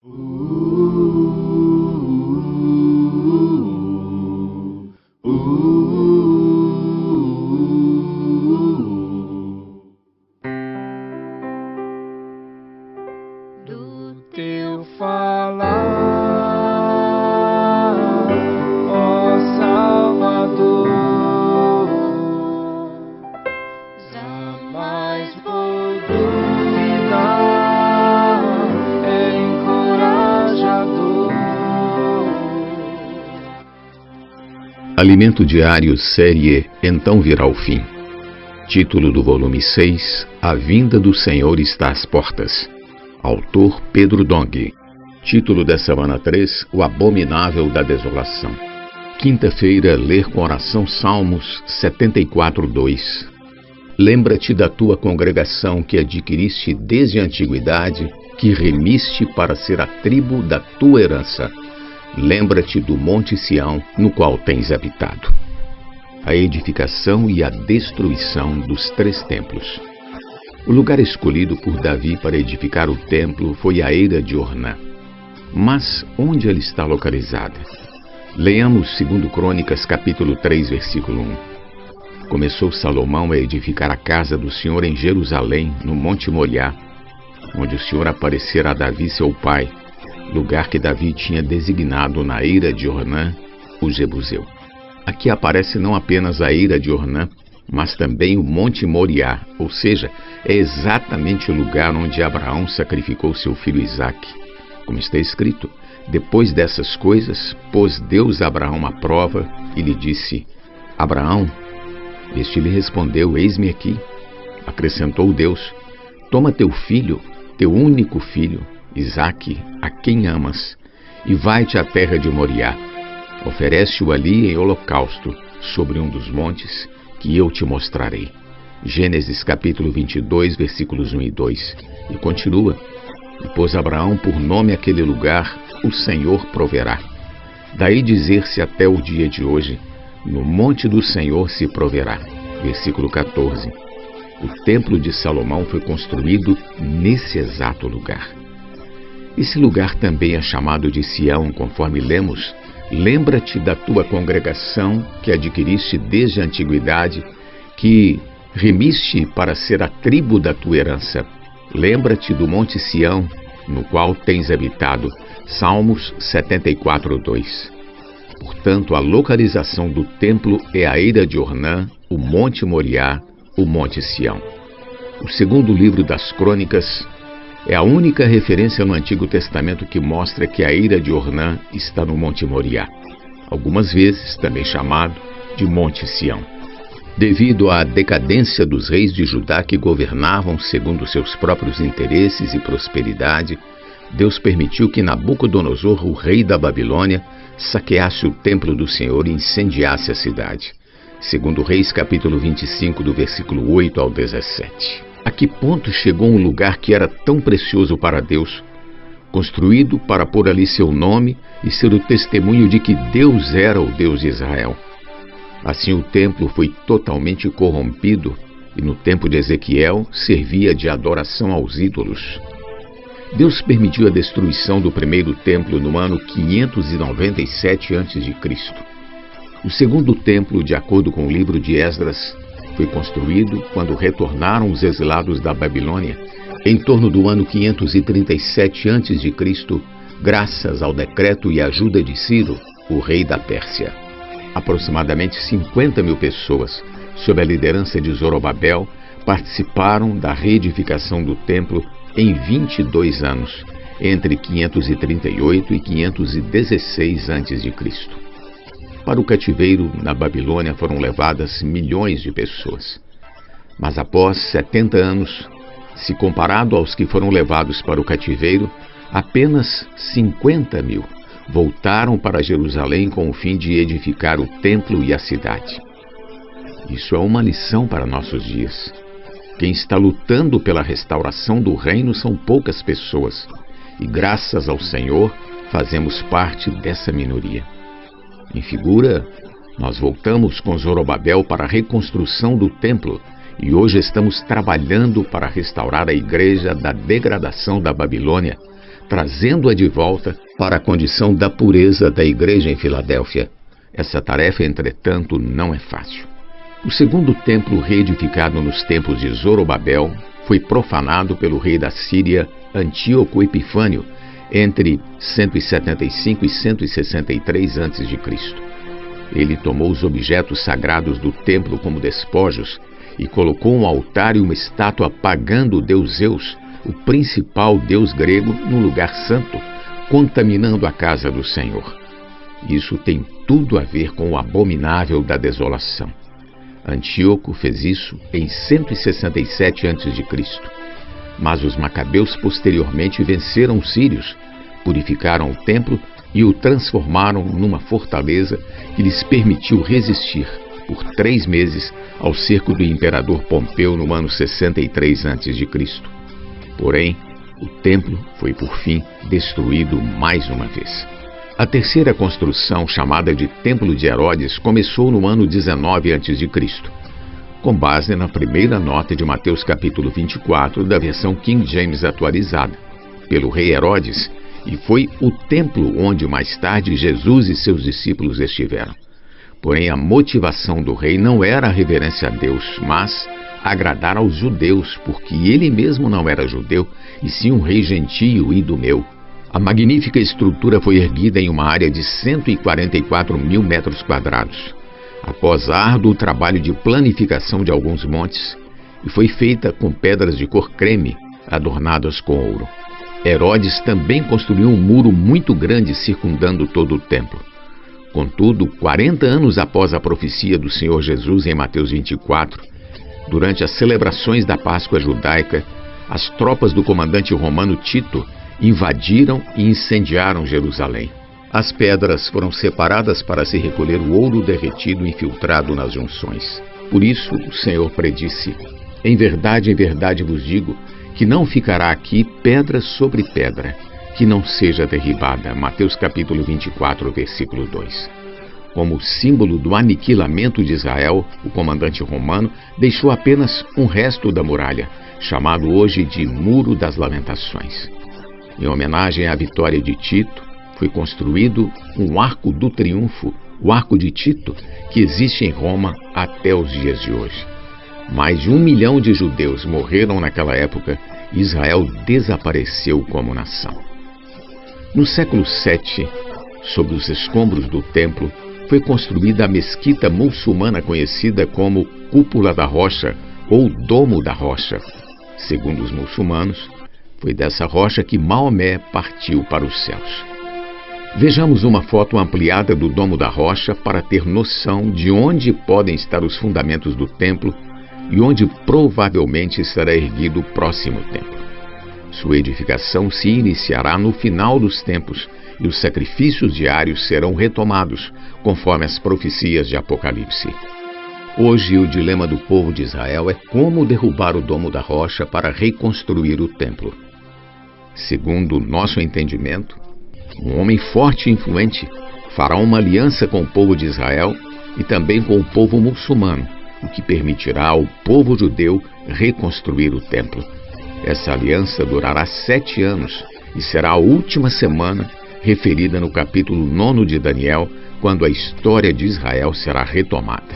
Do teu falar, ó Salvador, jamais vou duvidar, é encorajador. Alimento Diário, série Então Virá o Fim. Título do volume 6, A Vinda do Senhor está às portas. Autor Pedro Dong. Título da semana 3, O Abominável da Desolação. Quinta-feira, ler com oração Salmos 74:2. Lembra-te da tua congregação que adquiriste desde a antiguidade, que remiste para ser a tribo da tua herança. Lembra-te do Monte Sião, no qual tens habitado. A edificação e a destruição dos 3 templos. O lugar escolhido por Davi para edificar o templo foi a eira de Ornã. Mas onde ela está localizada? Leamos 2 Crônicas, capítulo 3, versículo 1. Começou Salomão a edificar a casa do Senhor em Jerusalém, no Monte Moriá, onde o Senhor aparecera a Davi, seu pai, lugar que Davi tinha designado na eira de Ornã, o Jebuseu. Aqui aparece não apenas a eira de Ornã, mas também o Monte Moriá, ou seja, é exatamente o lugar onde Abraão sacrificou seu filho Isaque. Como está escrito, depois dessas coisas, pôs Deus a Abraão à prova e lhe disse: Abraão, este lhe respondeu: eis-me aqui. Acrescentou Deus: toma teu filho, teu único filho, Isaque, a quem amas, e vai-te à terra de Moriá. Oferece-o ali em holocausto, sobre um dos montes, que eu te mostrarei. Gênesis capítulo 22, versículos 1 e 2. E continua: e pôs Abraão por nome aquele lugar, o Senhor proverá. Daí dizer-se até o dia de hoje: no monte do Senhor se proverá. Versículo 14. O templo de Salomão foi construído nesse exato lugar. Esse lugar também é chamado de Sião, conforme lemos: lembra-te da tua congregação que adquiriste desde a antiguidade, que remiste para ser a tribo da tua herança. Lembra-te do Monte Sião, no qual tens habitado. Salmos 74:2. Portanto, a localização do templo é a eira de Ornã, o Monte Moriá, o Monte Sião. O segundo livro das Crônicas é a única referência no Antigo Testamento que mostra que a eira de Ornã está no Monte Moriá, algumas vezes também chamado de Monte Sião. Devido à decadência dos reis de Judá que governavam segundo seus próprios interesses e prosperidade, Deus permitiu que Nabucodonosor, o rei da Babilônia, saqueasse o templo do Senhor e incendiasse a cidade. Segundo Reis, capítulo 25, do versículo 8 ao 17. A que ponto chegou um lugar que era tão precioso para Deus, construído para pôr ali seu nome e ser o testemunho de que Deus era o Deus de Israel? Assim o templo foi totalmente corrompido e no tempo de Ezequiel servia de adoração aos ídolos. Deus permitiu a destruição do primeiro templo no ano 597 a.C. O segundo templo, de acordo com o livro de Esdras, foi construído quando retornaram os exilados da Babilônia, em torno do ano 537 a.C., graças ao decreto e ajuda de Ciro, o rei da Pérsia. Aproximadamente 50 mil pessoas, sob a liderança de Zorobabel, participaram da reedificação do templo em 22 anos, entre 538 e 516 a.C. Para o cativeiro na Babilônia foram levadas milhões de pessoas. Mas após 70 anos, se comparado aos que foram levados para o cativeiro, apenas 50 mil voltaram para Jerusalém com o fim de edificar o templo e a cidade. Isso é uma lição para nossos dias. Quem está lutando pela restauração do reino são poucas pessoas, e graças ao Senhor fazemos parte dessa minoria. Em figura, nós voltamos com Zorobabel para a reconstrução do templo e hoje estamos trabalhando para restaurar a igreja da degradação da Babilônia, trazendo-a de volta para a condição da pureza da igreja em Filadélfia. Essa tarefa, entretanto, não é fácil. O segundo templo, reedificado nos tempos de Zorobabel, foi profanado pelo rei da Síria, Antíoco Epifânio, entre 175 e 163 a.C. Ele tomou os objetos sagrados do templo como despojos e colocou um altar e uma estátua pagando o deus Zeus, o principal deus grego, no lugar santo, contaminando a casa do Senhor. Isso tem tudo a ver com o abominável da desolação. Antíoco fez isso em 167 a.C., mas os macabeus posteriormente venceram os sírios, purificaram o templo e o transformaram numa fortaleza que lhes permitiu resistir por 3 meses ao cerco do imperador Pompeu no ano 63 a.C. Porém, o templo foi por fim destruído mais uma vez. A terceira construção, chamada de Templo de Herodes, começou no ano 19 a.C., com base na primeira nota de Mateus capítulo 24, da versão King James atualizada, pelo rei Herodes, e foi o templo onde mais tarde Jesus e seus discípulos estiveram. Porém, a motivação do rei não era a reverência a Deus, mas agradar aos judeus, porque ele mesmo não era judeu, e sim um rei gentio e idumeu. A magnífica estrutura foi erguida em uma área de 144 mil metros quadrados, após árduo trabalho de planificação de alguns montes, e foi feita com pedras de cor creme, adornadas com ouro. Herodes também construiu um muro muito grande circundando todo o templo. Contudo, 40 anos após a profecia do Senhor Jesus em Mateus 24, durante as celebrações da Páscoa judaica, as tropas do comandante romano Tito invadiram e incendiaram Jerusalém. As pedras foram separadas para se recolher o ouro derretido infiltrado nas junções. Por isso o Senhor predisse: em verdade vos digo, que não ficará aqui pedra sobre pedra, que não seja derribada. Mateus capítulo 24, versículo 2. Como símbolo do aniquilamento de Israel, o comandante romano deixou apenas um resto da muralha, chamado hoje de Muro das Lamentações. Em homenagem à vitória de Tito, foi construído um Arco do Triunfo, o Arco de Tito, que existe em Roma até os dias de hoje. Mais de 1 milhão de judeus morreram naquela época e Israel desapareceu como nação. No século VII, sobre os escombros do templo, foi construída a mesquita muçulmana conhecida como Cúpula da Rocha ou Domo da Rocha. Segundo os muçulmanos, foi dessa rocha que Maomé partiu para os céus. Vejamos uma foto ampliada do Domo da Rocha para ter noção de onde podem estar os fundamentos do templo e onde provavelmente será erguido o próximo templo. Sua edificação se iniciará no final dos tempos e os sacrifícios diários serão retomados, conforme as profecias de Apocalipse. Hoje, o dilema do povo de Israel é como derrubar o Domo da Rocha para reconstruir o templo. Segundo nosso entendimento, um homem forte e influente fará uma aliança com o povo de Israel e também com o povo muçulmano, o que permitirá ao povo judeu reconstruir o templo. Essa aliança durará 7 anos e será a última semana referida no capítulo 9 de Daniel, quando a história de Israel será retomada.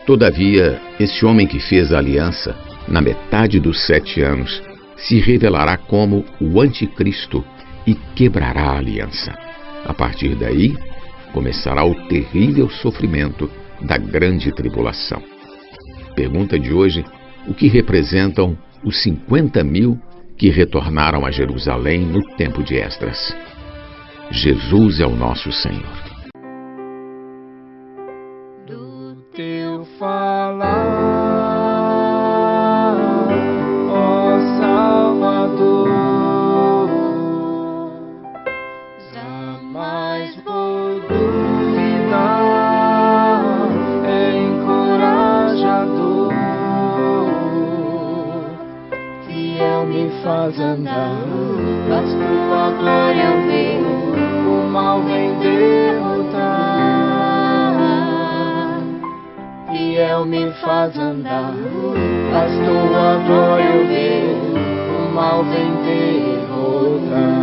Todavia, esse homem que fez a aliança, na metade dos 7 anos, se revelará como o Anticristo e quebrará a aliança. A partir daí, começará o terrível sofrimento da grande tribulação. Pergunta de hoje: o que representam os 50 mil que retornaram a Jerusalém no tempo de Esdras? Jesus é o nosso Senhor. Do teu falar, ó Salvador, jamais vou duvidar, é encorajador, fiel me faz andar, faz tua glória eu ver, o mal vem derrotar. Fiel me faz andar, faz tua glória eu ver, o mal vem derrotar.